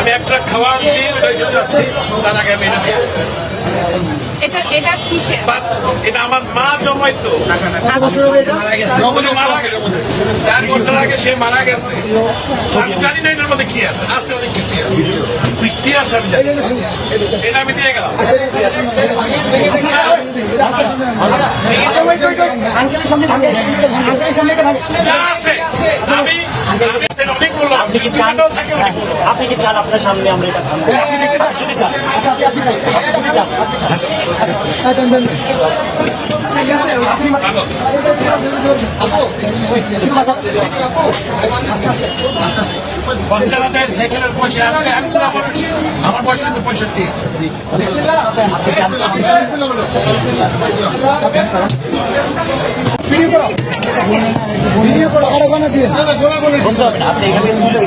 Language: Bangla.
আমি একটা খাওয়া আনছি, ওটা চলে যাচ্ছি, তার আগে আমি এটা কিসের? এটা আমার মা জমাইতো, 4 বছর আগে সে মারা গেছে। আমি জানি না এটার মধ্যে কি আছে, আছে অনেক কিছু আছে, কি আছে আমি জানি, এটা আমি দিয়ে গেলাম। যা আছে আমি অনেক বললাম, আপনি কি চান আপনার সামনে আমরা এটা যদি চান বাচ্চাদের সাইকেলের পয়সা আছে, আমি তো আমার পয়সা কিন্তু 65। আপনি এখানে